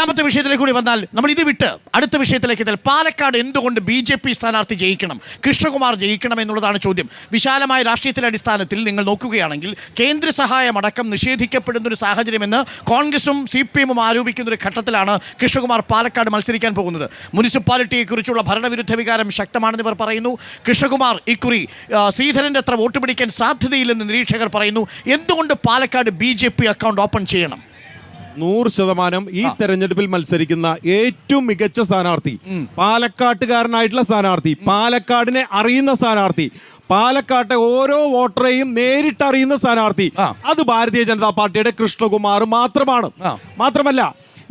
രണ്ടാമത്തെ വിഷയത്തിലേക്ക് കൂടി വന്നാൽ നമ്മൾ ഇത് വിട്ട് അടുത്ത വിഷയത്തിലേക്ക് എത്തിയാൽ പാലക്കാട് എന്തുകൊണ്ട് BJP സ്ഥാനാർത്ഥി ജയിക്കണം, കൃഷ്ണകുമാർ ജയിക്കണം എന്നുള്ളതാണ് ചോദ്യം. വിശാലമായ രാഷ്ട്രീയത്തിലെ അടിസ്ഥാനത്തിൽ നിങ്ങൾ നോക്കുകയാണെങ്കിൽ കേന്ദ്ര സഹായം അടക്കം നിഷേധിക്കപ്പെടുന്ന ഒരു സാഹചര്യമെന്ന് കോൺഗ്രസും CPM ആരോപിക്കുന്ന ഒരു ഘട്ടത്തിലാണ് കൃഷ്ണകുമാർ പാലക്കാട് മത്സരിക്കാൻ പോകുന്നത്. മുനിസിപ്പാലിറ്റിയെക്കുറിച്ചുള്ള ഭരണവിരുദ്ധ വികാരം ശക്തമാണെന്ന് ഇവർ പറയുന്നു. കൃഷ്ണകുമാർ ഇക്കുറി ശ്രീധരൻ്റെ അത്ര വോട്ട് പിടിക്കാൻ സാധ്യതയില്ലെന്ന് നിരീക്ഷകർ പറയുന്നു. എന്തുകൊണ്ട് പാലക്കാട് BJP അക്കൗണ്ട് ഓപ്പൺ ചെയ്യണം? 100% ഈ തെരഞ്ഞെടുപ്പിൽ മത്സരിക്കുന്ന ഏറ്റവും മികച്ച സ്ഥാനാർത്ഥി, പാലക്കാട്ടുകാരനായിട്ടുള്ള സ്ഥാനാർത്ഥി, പാലക്കാടിനെ അറിയുന്ന സ്ഥാനാർത്ഥി, പാലക്കാട്ടെ ഓരോ വോട്ടറെയും നേരിട്ട് അറിയുന്ന സ്ഥാനാർത്ഥി, അത് ഭാരതീയ ജനതാ പാർട്ടിയുടെ കൃഷ്ണകുമാർ മാത്രമാണ്. മാത്രമല്ല,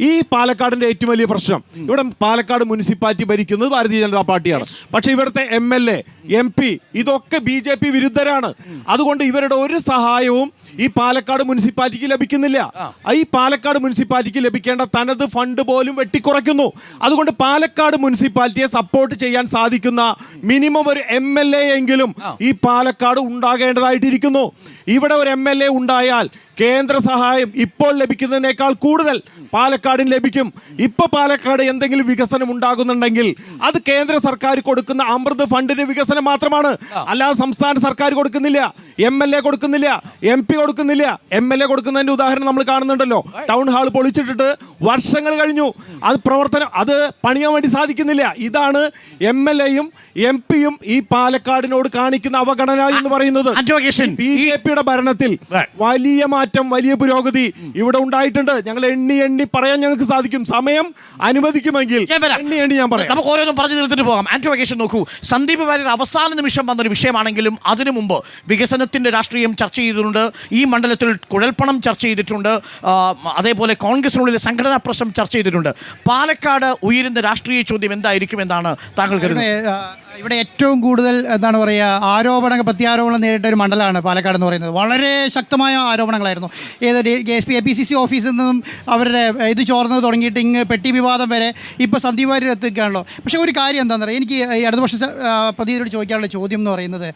ഈ പാലക്കാടിന്റെ ഏറ്റവും വലിയ പ്രശ്നം, ഇവിടെ പാലക്കാട് മുനിസിപ്പാലിറ്റി ഭരിക്കുന്നത് ഭാരതീയ ജനതാ പാർട്ടിയാണ്. പക്ഷെ ഇവിടുത്തെ MLA, MP ഇതൊക്കെ BJP വിരുദ്ധരാണ്. അതുകൊണ്ട് ഇവരുടെ ഒരു സഹായവും ഈ പാലക്കാട് മുനിസിപ്പാലിറ്റിക്ക് ലഭിക്കുന്നില്ല. ഈ പാലക്കാട് മുനിസിപ്പാലിറ്റിക്ക് ലഭിക്കേണ്ട തനത് ഫണ്ട് പോലും വെട്ടിക്കുറയ്ക്കുന്നു. അതുകൊണ്ട് പാലക്കാട് മുനിസിപ്പാലിറ്റിയെ സപ്പോർട്ട് ചെയ്യാൻ സാധിക്കുന്ന മിനിമം ഒരു MLA എങ്കിലും ഈ പാലക്കാട് ഉണ്ടാകേണ്ടതായിട്ടിരിക്കുന്നു. ഇവിടെ ഒരു MLA ഉണ്ടായാൽ കേന്ദ്ര സഹായം ഇപ്പോൾ ലഭിക്കുന്നതിനേക്കാൾ കൂടുതൽ പാലക്കാടിന് ലഭിക്കും. ഇപ്പൊ പാലക്കാട് എന്തെങ്കിലും വികസനം ഉണ്ടാകുന്നുണ്ടെങ്കിൽ അത് കേന്ദ്ര സർക്കാർ കൊടുക്കുന്ന അമൃത് ഫണ്ടിന്റെ വികസനം മാത്രമാണ്, അല്ലാതെ സംസ്ഥാന സർക്കാർ കൊടുക്കുന്നില്ല, MLA കൊടുക്കുന്നില്ല, MP കൊടുക്കുന്നില്ല. MLA കൊടുക്കുന്നതിന്റെ ഉദാഹരണം നമ്മൾ കാണുന്നുണ്ടല്ലോ. ടൗൺ ഹാൾ പൊളിച്ചിട്ടിട്ട് വർഷങ്ങൾ കഴിഞ്ഞു, അത് പണിയാൻ വേണ്ടി സാധിക്കുന്നില്ല. ഇതാണ് MLAയും MP-യും ഈ പാലക്കാടിനോട് കാണിക്കുന്ന അവഗണന എന്ന് പറയുന്നത്. BJP-യുടെ ഭരണത്തിൽ വലിയ മാറ്റം, വലിയ പുരോഗതി ഇവിടെ ഉണ്ടായിട്ടുണ്ട്. ഞങ്ങൾ എണ്ണി പറയാൻ ഞങ്ങൾക്ക് സാധിക്കും. സമയം അനുവദിക്കുമെങ്കിൽ എണ്ണി ഞാൻ പറയാം. നമുക്ക് ഓരോന്നും പറഞ്ഞു തീർത്തിട്ട് പോകാം. ആന്റോഗേഷൻ നോക്കൂ, സന്ദീപ് വാര്യർ അവസാന നിമിഷം വന്നൊരു വിഷയമാണെങ്കിലും അതിനു മുമ്പ് വികസനത്തിന്റെ രാഷ്ട്രീയം ചർച്ച ചെയ്തിട്ടുണ്ട്. ഈ മണ്ഡലത്തിൽ കുഴൽപ്പണം ചർച്ച ചെയ്തിട്ടുണ്ട്. അതേപോലെ കോൺഗ്രസിനുള്ളിലെ സംഘടനാ പ്രശ്നം ചർച്ച ചെയ്തിട്ടുണ്ട്. പാലക്കാട് ഉയരുന്ന രാഷ്ട്രീയ ചോദ്യം എന്തായിരിക്കും എന്നാണ് താങ്കൾ കരുതുന്നത്? ഇവിടെ ഏറ്റവും കൂടുതൽ എന്താണ് പറയുക, പ്രത്യാരോപണം നേരിട്ട ഒരു മണ്ഡലമാണ് പാലക്കാട് എന്ന് പറയുന്നത്. വളരെ ശക്തമായ ആരോപണങ്ങളായിരുന്നു. APCC ഓഫീസിൽ നിന്നും അവരുടെ ഇത് ചോർന്നത് തുടങ്ങിയിട്ട് ഇങ്ങ് പെട്ടി വിവാദം വരെ ഇപ്പോൾ സന്ദീപ് വാര്യർ എത്തിക്കുകയാണല്ലോ. പക്ഷേ ഒരു കാര്യം എന്താണെന്ന് പറയുക, എനിക്ക് ഈ ഇടതുപക്ഷ പ്രതിനിധിയോട് ചോദിക്കാനുള്ള ചോദ്യം എന്ന് പറയുന്നത്,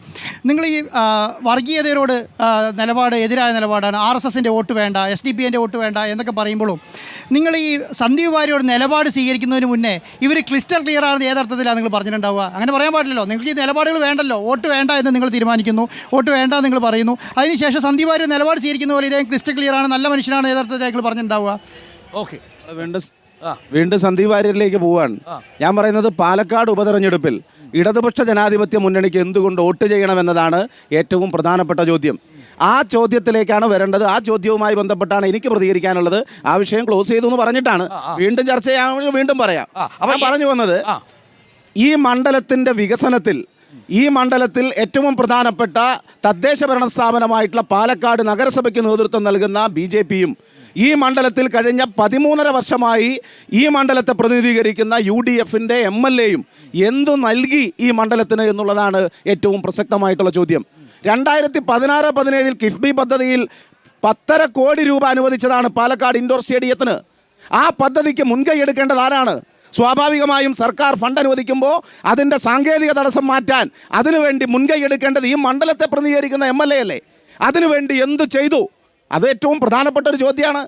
നിങ്ങൾ ഈ വർഗീയതയോട് എതിരായ നിലപാടാണ്, RSSൻ്റെ വോട്ട് വേണ്ട, SDPൻ്റെ വോട്ട് വേണ്ട എന്നൊക്കെ പറയുമ്പോഴും നിങ്ങൾ ഈ സന്ദീപ് വാര്യരോട് നിലപാട് സ്വീകരിക്കുന്നതിന് മുന്നേ ഇവർ ക്രിസ്റ്റൽ ക്ലിയർ ആണെന്ന് ഏതർത്ഥത്തിലാണ് നിങ്ങൾ പറഞ്ഞിട്ടുണ്ടാവുക? അങ്ങനെ പറയാൻ പാടില്ലല്ലോ. നിങ്ങൾക്ക് ഈ നിലപാടുകൾ വേണ്ടല്ലോ. വോട്ട് വേണ്ട എന്ന് നിങ്ങൾ തീരുമാനിക്കുന്നു, വോട്ട് വേണ്ട എന്ന് നിങ്ങൾ പറയുന്നു. അതിനുശേഷം സന്ദീപ് വാര്യർ നിലപാട് സ്വീകരിക്കുന്ന പോലെ ഇതേ ക്രിസ്റ്റൽ ക്ലിയർ ആണ്, നല്ല മനുഷ്യനാണ് ഏതർത്ഥത്തിൽ നിങ്ങൾ പറഞ്ഞിട്ടുണ്ടാവുക? ഓക്കെ, വീണ്ടും സന്ദീപ് വാര്യരിലേക്ക് പോവാണ്. ഞാൻ പറയുന്നത്, പാലക്കാട് ഉപതെരഞ്ഞെടുപ്പിൽ ഇടതുപക്ഷ ജനാധിപത്യ മുന്നണിക്ക് എന്തുകൊണ്ട് വോട്ട് ചെയ്യണമെന്നതാണ് ഏറ്റവും പ്രധാനപ്പെട്ട ചോദ്യം. ആ ചോദ്യത്തിലേക്കാണ് വരേണ്ടത്. ആ ചോദ്യവുമായി ബന്ധപ്പെട്ടാണ് എനിക്ക് പ്രതികരിക്കാനുള്ളത്. ആ വിഷയം ക്ലോസ് ചെയ്തു എന്ന് പറഞ്ഞിട്ടാണ് വീണ്ടും ചർച്ച ചെയ്യാൻ വീണ്ടും പറയാം. അപ്പം പറഞ്ഞു വന്നത്, ഈ മണ്ഡലത്തിൻ്റെ വികസനത്തിൽ, ഈ മണ്ഡലത്തിൽ ഏറ്റവും പ്രധാനപ്പെട്ട തദ്ദേശ ഭരണ സ്ഥാപനമായിട്ടുള്ള പാലക്കാട് നഗരസഭയ്ക്ക് നേതൃത്വം നൽകുന്ന BJP-യും ഈ മണ്ഡലത്തിൽ കഴിഞ്ഞ 13.5 വർഷമായി ഈ മണ്ഡലത്തെ പ്രതിനിധീകരിക്കുന്ന UDF-ൻ്റെ MLA-യും എന്തു നൽകി ഈ മണ്ഡലത്തിന് എന്നുള്ളതാണ് ഏറ്റവും പ്രസക്തമായിട്ടുള്ള ചോദ്യം. 2016-17 കിഫ്ബി പദ്ധതിയിൽ 1.5 കോടി രൂപ അനുവദിച്ചതാണ് പാലക്കാട് ഇൻഡോർ സ്റ്റേഡിയത്തിന്. ആ പദ്ധതിക്ക് മുൻകൈ എടുക്കേണ്ടത് ആരാണ്? സ്വാഭാവികമായും സർക്കാർ ഫണ്ട് അനുവദിക്കുമ്പോൾ അതിൻ്റെ സാങ്കേതിക തടസ്സം മാറ്റാൻ അതിനുവേണ്ടി മുൻകൈ എടുക്കേണ്ടത് ഈ മണ്ഡലത്തെ പ്രതിനിധീകരിക്കുന്ന MLA അല്ലേ? അതിനുവേണ്ടി എന്തു ചെയ്തു? അത് ഏറ്റവും പ്രധാനപ്പെട്ട ഒരു ചോദ്യമാണ്.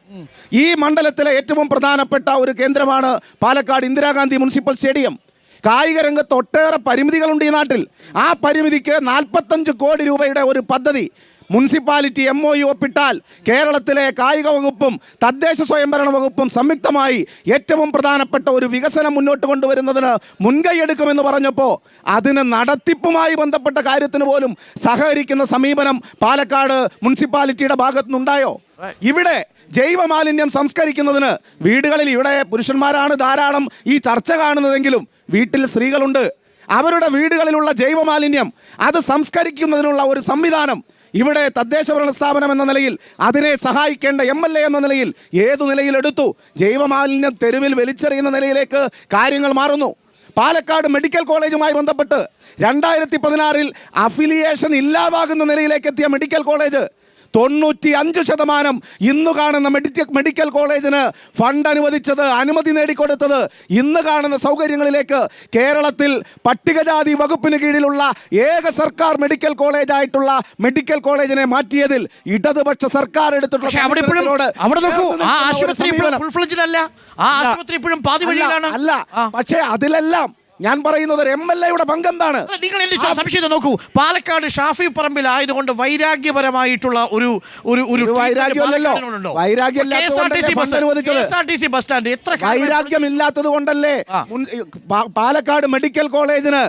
ഈ മണ്ഡലത്തിലെ ഏറ്റവും പ്രധാനപ്പെട്ട ഒരു കേന്ദ്രമാണ് പാലക്കാട് ഇന്ദിരാഗാന്ധി മുനിസിപ്പൽ സ്റ്റേഡിയം. കായിക രംഗത്ത് ഒട്ടേറെ പരിമിതികളുണ്ട് ഈ നാട്ടിൽ. ആ പരിമിതിക്ക് 45 കോടി രൂപയുടെ ഒരു പദ്ധതി മുനിസിപ്പാലിറ്റി MOU ഒപ്പിട്ടാൽ കേരളത്തിലെ കായിക വകുപ്പും തദ്ദേശ സ്വയംഭരണ വകുപ്പും സംയുക്തമായി ഏറ്റവും പ്രധാനപ്പെട്ട ഒരു വികസനം മുന്നോട്ട് കൊണ്ടുവരുന്നതിന് മുൻകൈ എടുക്കുമെന്ന് പറഞ്ഞപ്പോൾ അതിന് നടത്തിപ്പുമായി ബന്ധപ്പെട്ട കാര്യത്തിന് പോലും സഹകരിക്കുന്ന സമീപനം പാലക്കാട് മുനിസിപ്പാലിറ്റിയുടെ ഭാഗത്തുനിന്നുണ്ടായോ? ഇവിടെ ജൈവമാലിന്യം സംസ്കരിക്കുന്നതിന് വീടുകളിൽ, ഇവിടെ പുരുഷന്മാരാണ് ധാരാളം ഈ ചർച്ച കാണുന്നതെങ്കിലും വീട്ടിൽ സ്ത്രീകളുണ്ട്. അവരുടെ വീടുകളിലുള്ള ജൈവമാലിന്യം അത് സംസ്കരിക്കുന്നതിനുള്ള ഒരു സംവിധാനം ഇവിടെ തദ്ദേശ ഭരണ സ്ഥാപനം എന്ന നിലയിൽ, അതിനെ സഹായിക്കേണ്ട MLA എന്ന നിലയിൽ ഏതു നിലയിലെടുത്തു? ജൈവമാലിന്യം തെരുവിൽ വലിച്ചെറിയുന്ന നിലയിലേക്ക് കാര്യങ്ങൾ മാറുന്നു. പാലക്കാട് മെഡിക്കൽ കോളേജുമായി ബന്ധപ്പെട്ട് 2016 അഫിലിയേഷൻ ഇല്ലാതാകുന്ന നിലയിലേക്ക് എത്തിയ മെഡിക്കൽ കോളേജ് 95% ഇന്ന് കാണുന്ന മെഡിക്കൽ കോളേജിന് ഫണ്ട് അനുവദിച്ചത്, അനുമതി നേടിക്കൊടുത്തത്, ഇന്ന് കാണുന്ന സൗകര്യങ്ങളിലേക്ക് കേരളത്തിൽ പട്ടികജാതി വകുപ്പിന് കീഴിലുള്ള ഏക സർക്കാർ മെഡിക്കൽ കോളേജായിട്ടുള്ള മെഡിക്കൽ കോളേജിനെ മാറ്റിയതിൽ ഇടതുപക്ഷ സർക്കാർ എടുത്തിട്ടുള്ള പക്ഷേ അവിടെ ഇപ്പോഴും അവിടെ നോക്കൂ, ആ ആശുപത്രി ഇപ്പോഴും ഫുൾ ഫ്ലെഡ്ജ്ഡ് അല്ല, ആ ആശുപത്രി ഇപ്പോഴും പാതി വഴിയിലാണ്. അല്ല, പക്ഷേ അതിലെല്ലാം ഞാൻ പറയുന്നത് ഒരു MLA-യുടെ പങ്കെന്താണ്? നിങ്ങൾ എന്റെ സംശയം നോക്കൂ, പാലക്കാട് ഷാഫി പറമ്പിൽ ആയതുകൊണ്ട് വൈരാഗ്യപരമായിട്ടുള്ള ഒരു വൈരാഗ്യമല്ലല്ലോ, ബസ് സ്റ്റാൻഡ് എത്ര വൈരാഗ്യമില്ലാത്തത് കൊണ്ടല്ലേ പാലക്കാട് മെഡിക്കൽ കോളേജിന്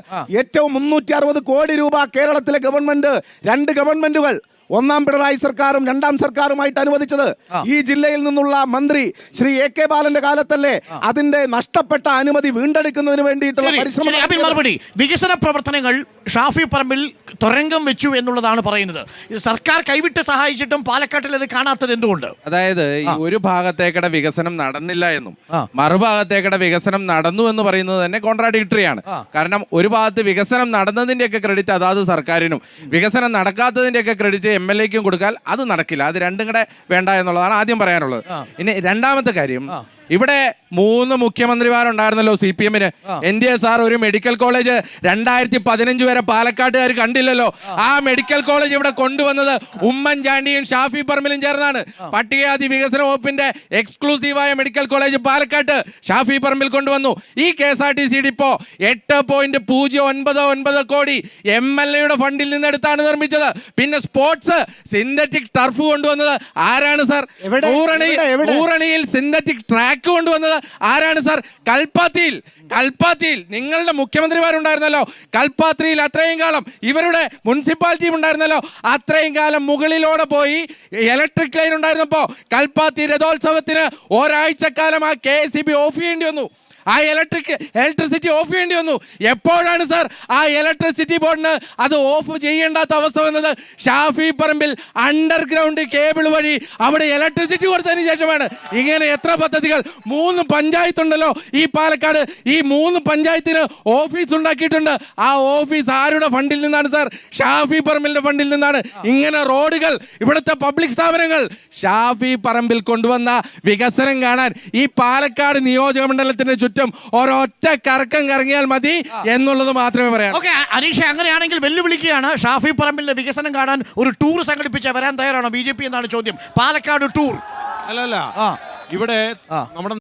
ഏറ്റവും 360 കോടി രൂപ കേരളത്തിലെ ഗവൺമെന്റ്, 2 ഗവൺമെന്റുകൾ, ഒന്നാം പിണറായി സർക്കാരും രണ്ടാം സർക്കാരുമായിട്ട് അനുവദിച്ചത്. ഈ ജില്ലയിൽ നിന്നുള്ള മന്ത്രി ശ്രീ AK ബാലന്റെ കാലത്തല്ലേ അതിന്റെ നഷ്ടപ്പെട്ട അനുമതി വീണ്ടെടുക്കുന്നതിന് വേണ്ടിയിട്ടുള്ള പരിശ്രമം. മറുപടി, വികസന പ്രവർത്തനങ്ങൾ ഷാഫി പറമ്പിൽ തുരങ്കം വെച്ചു എന്നുള്ളതാണ് പറയുന്നത്. സർക്കാർ കൈവിട്ട് സഹായിച്ചിട്ടും പാലക്കാട്ടിൽ അത് കാണാത്തത് എന്തുകൊണ്ട്? അതായത് ഈ ഒരു ഭാഗത്തേക്കടെ വികസനം നടന്നില്ല എന്നും മറുഭാഗത്തേക്കടെ വികസനം നടന്നു എന്ന് പറയുന്നത് തന്നെ കോൺട്രാഡിക്ടറി ആണ്. കാരണം ഒരു ഭാഗത്ത് വികസനം നടന്നതിന്റെയൊക്കെ ക്രെഡിറ്റ് അതാത് സർക്കാരിനും വികസനം നടക്കാത്തതിന്റെയൊക്കെ ക്രെഡിറ്റ് MLA-ക്കും കൊടുക്കാൻ അത് നടക്കില്ല. അത് രണ്ടും കൂടെ വേണ്ട എന്നുള്ളതാണ് ആദ്യം പറയാനുള്ളത്. ഇനി രണ്ടാമത്തെ കാര്യം, ഇവിടെ 3 മുഖ്യമന്ത്രിമാരുണ്ടായിരുന്നല്ലോ CPM-ന്. NDA സാർ ഒരു മെഡിക്കൽ കോളേജ് 2015 വരെ പാലക്കാട്ടുകാർ കണ്ടില്ലല്ലോ. ആ മെഡിക്കൽ കോളേജ് ഇവിടെ കൊണ്ടുവന്നത് ഉമ്മൻചാണ്ടിയും ഷാഫി പറമ്പിലും ചേർന്നാണ്. പട്ടികജാതി വികസന വകുപ്പിന്റെ എക്സ്ക്ലൂസീവായ മെഡിക്കൽ കോളേജ് പാലക്കാട്ട് ഷാഫി പറമ്പിൽ കൊണ്ടുവന്നു. ഈ KSRTC ഡിപ്പോ 8.099 കോടി MLA-യുടെ ഫണ്ടിൽ നിന്നെടുത്താണ് നിർമ്മിച്ചത്. പിന്നെ സ്പോർട്സ് സിന്തറ്റിക് ടർഫ് കൊണ്ടുവന്നത് ആരാണ് സാർ? ഊറണിയിൽ സിന്തറ്റിക് ട്രാക്ക് കൊണ്ടുവന്നത് ആരാണ് സാർ? കൽപ്പാത്തിയിൽ നിങ്ങളുടെ മുഖ്യമന്ത്രിമാരുണ്ടായിരുന്നല്ലോ. കൽപ്പാത്തിയിൽ അത്രയും കാലം ഇവരുടെ മുനിസിപ്പാലിറ്റിയും ഉണ്ടായിരുന്നല്ലോ. അത്രയും കാലം മുകളിലൂടെ പോയി ഇലക്ട്രിക് ലൈൻ ഉണ്ടായിരുന്നപ്പോൾ കൽപ്പാത്തി രഥോത്സവത്തിന് ഒരാഴ്ചക്കാലം ആ KSEB ഓഫ് ചെയ്യേണ്ടി വന്നു. ആ ഇലക്ട്രിസിറ്റി ഓഫ് ചെയ്യേണ്ടി വന്നു. എപ്പോഴാണ് സാർ ആ ഇലക്ട്രിസിറ്റി ബോർഡിന് അത് ഓഫ് ചെയ്യേണ്ടാത്ത അവസ്ഥ വന്നത്? ഷാഫി പറമ്പിൽ അണ്ടർഗ്രൗണ്ട് കേബിൾ വഴി അവിടെ ഇലക്ട്രിസിറ്റി കൊടുത്തതിന് ശേഷമാണ്. ഇങ്ങനെ എത്ര പദ്ധതികൾ, 3 പഞ്ചായത്തുണ്ടല്ലോ ഈ പാലക്കാട്. ഈ 3 പഞ്ചായത്തിന് ഓഫീസ് ഉണ്ടാക്കിയിട്ടുണ്ട്. ആ ഓഫീസ് ആരുടെ ഫണ്ടിൽ നിന്നാണ് സാർ? ഷാഫി പറമ്പിലിന്റെ ഫണ്ടിൽ നിന്നാണ്. ഇങ്ങനെ റോഡുകൾ, ഇവിടുത്തെ പബ്ലിക് സ്ഥാപനങ്ങൾ ഷാഫി പറമ്പിൽ കൊണ്ടുവന്ന വികസനം കാണാൻ ഈ പാലക്കാട് നിയോജക മണ്ഡലത്തിന്റെ ചുറ്റും ഒരൊറ്റ കറക്കം കറങ്ങിയാൽ മതി എന്നുള്ളത് മാത്രമേ പറയാം. ഓക്കെ അനീഷ, അങ്ങനെയാണെങ്കിൽ വെല്ലുവിളിക്കുകയാണ്. ഷാഫി പറമ്പിലിന്റെ വികസനം കാണാൻ ഒരു ടൂർ സംഘടിപ്പിച്ച വരാൻ തയ്യാറാണോ BJP എന്നാണ് ചോദ്യം. പാലക്കാട് ടൂർ അല്ലല്ല, ഇവിടെ നമ്മുടെ